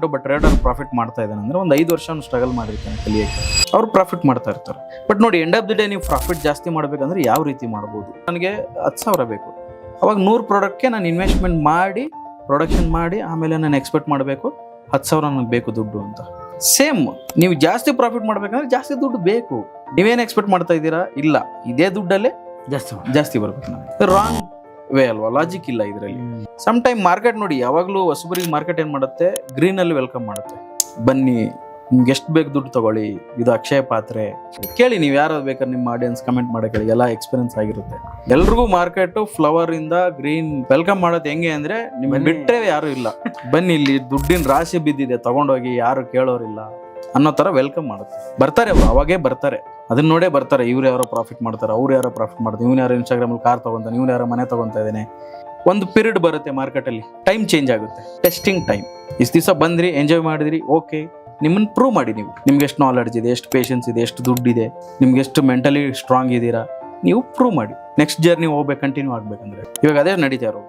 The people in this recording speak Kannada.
ಒಬ್ಬ ಟ್ರೇಡರ್ ಪ್ರಾಫಿಟ್ ಮಾಡ್ತಾ ಇದ್ದಾನೆ ಅಂದ್ರೆ ಒಂದು 5 ವರ್ಷ ಸ್ಟ್ರಗಲ್ ಮಾಡಿರ್ತಾನೆ ಕಲಿಯಕ್ಕೆ, ಅವ್ರು ಪ್ರಾಫಿಟ್ ಮಾಡ್ತಾ ಇರ್ತಾರೆ. ಬಟ್ ನೋಡಿ, ಎಂಡ್ ಆಫ್ ದಿ ಡೇ ನೀವು ಪ್ರಾಫಿಟ್ ಜಾಸ್ತಿ ಮಾಡಬೇಕಂದ್ರೆ ಯಾವ ರೀತಿ ಮಾಡ್ಬೋದು? ನನಗೆ 10,000 ಬೇಕು, ಅವಾಗ 100 ಪ್ರಾಡಕ್ಟ್ಗೆ ನಾನು ಇನ್ವೆಸ್ಟ್ಮೆಂಟ್ ಮಾಡಿ ಪ್ರೊಡಕ್ಷನ್ ಮಾಡಿ ಆಮೇಲೆ ನಾನು ಎಕ್ಸ್ಪೆಕ್ಟ್ ಮಾಡಬೇಕು 10,000 ನನಗೆ ಬೇಕು ದುಡ್ಡು ಅಂತ. ಸೇಮ್ ನೀವು ಜಾಸ್ತಿ ಪ್ರಾಫಿಟ್ ಮಾಡ್ಬೇಕಂದ್ರೆ ಜಾಸ್ತಿ ದುಡ್ಡು ಬೇಕು. ನೀವೇನು ಎಕ್ಸ್ಪೆಕ್ಟ್ ಮಾಡ್ತಾ ಇದ್ದೀರಾ? ಇಲ್ಲ, ಇದೇ ದುಡ್ಡಲ್ಲೇ ಜಾಸ್ತಿ ಬರ್ಬೇಕು. ನನಗೆ ರಾಂಗ್ ವೇ ಅಲ್ವಾ, ಲಾಜಿಕ್ ಇಲ್ಲ ಇದರಲ್ಲಿ. ಸಮ್ ಟೈಮ್ ಮಾರ್ಕೆಟ್ ನೋಡಿ, ಯಾವಾಗಲೂ ಹೊಸಬರಿಗೆ ಮಾರ್ಕೆಟ್ ಏನು ಮಾಡುತ್ತೆ, ಗ್ರೀನಲ್ಲಿ ವೆಲ್ಕಮ್ ಮಾಡುತ್ತೆ. ಬನ್ನಿ, ನಿಮ್ಗೆ ಎಷ್ಟು ಬೇಕು ದುಡ್ಡು ತಗೊಳ್ಳಿ, ಇದು ಅಕ್ಷಯ ಪಾತ್ರೆ ಕೇಳಿ. ನೀವು ಯಾರು ಬೇಕಾದ್ರೆ ನಿಮ್ಮ ಆಡಿಯನ್ಸ್ ಕಮೆಂಟ್ ಮಾಡಕ್ಕೆ ಎಲ್ಲ ಎಕ್ಸ್ಪೀರಿಯನ್ಸ್ ಆಗಿರುತ್ತೆ. ಎಲ್ರಿಗೂ ಮಾರ್ಕೆಟ್ ಫ್ಲವರ್ ಇಂದ ಗ್ರೀನ್ ವೆಲ್ಕಮ್ ಮಾಡೋದು ಹೆಂಗೆ ಅಂದ್ರೆ, ನಿಮ್ಗೆ ಬಿಟ್ಟರೆ ಯಾರು ಇಲ್ಲ, ಬನ್ನಿ ಇಲ್ಲಿ ದುಡ್ಡಿನ ರಾಶಿ ಬಿದ್ದಿದೆ ತಗೊಂಡೋಗಿ, ಯಾರು ಕೇಳೋರಿಲ್ಲ ಅನ್ನೋ ತರ ವೆಲ್ಕಮ್ ಮಾಡುತ್ತೆ. ಬರ್ತಾರೆ ಅವರು, ಅವಾಗೇ ಬರ್ತಾರೆ, ಅದನ್ನ ನೋಡೇ ಬರ್ತಾರೆ. ಇವ್ರು ಯಾರೋ ಪ್ರಾಫಿಟ್ ಮಾಡ್ತಾರೆ, ಅವ್ರು ಯಾರೋ ಪ್ರಾಫಿಟ್ ಮಾಡ್ತಾರೆ, ಇವ್ನು ಯಾರೋ ಇನ್ಸ್ಟಾಗ್ರಾಮಲ್ಲಿ ಕಾರ್ ತಗೊಂತಾನೆ, ಇವ್ನು ಯಾರೋ ಮನೆ ತಗೊಂತಾ ಇದ್ದಾನೆ. ಒಂದು ಪೀರಿಯಡ್ ಬರುತ್ತೆ ಮಾರ್ಕೆಟಲ್ಲಿ, ಟೈಮ್ ಚೇಂಜ್ ಆಗುತ್ತೆ, ಟೆಸ್ಟಿಂಗ್ ಟೈಮ್. ಇಷ್ಟು ದಿವಸ ಬಂದ್ರಿ, ಎಂಜಾಯ್ ಮಾಡಿದ್ರಿ, ಓಕೆ, ನಿಮ್ಮನ್ನು ಪ್ರೂವ್ ಮಾಡಿ. ನೀವು ನಿಮ್ಗೆ ಎಷ್ಟು ನಾಲೆಡ್ಜ್ ಇದೆ, ಎಷ್ಟು ಪೇಷನ್ಸ್ ಇದೆ, ಎಷ್ಟು ದುಡ್ಡಿದೆ, ನಿಮ್ಗೆ ಎಷ್ಟು ಮೆಂಟಲಿ ಸ್ಟ್ರಾಂಗ್ ಇದ್ದೀರಾ, ನೀವು ಪ್ರೂವ್ ಮಾಡಿ. ನೆಕ್ಸ್ಟ್ ಜರ್ನಿ ಹೋಗ್ಬೇಕು, ಕಂಟಿನ್ಯೂ ಆಗ್ಬೇಕಂದ್ರೆ ಇವಾಗ ಅದೇ ನಡೀತಾ ಇರೋದು.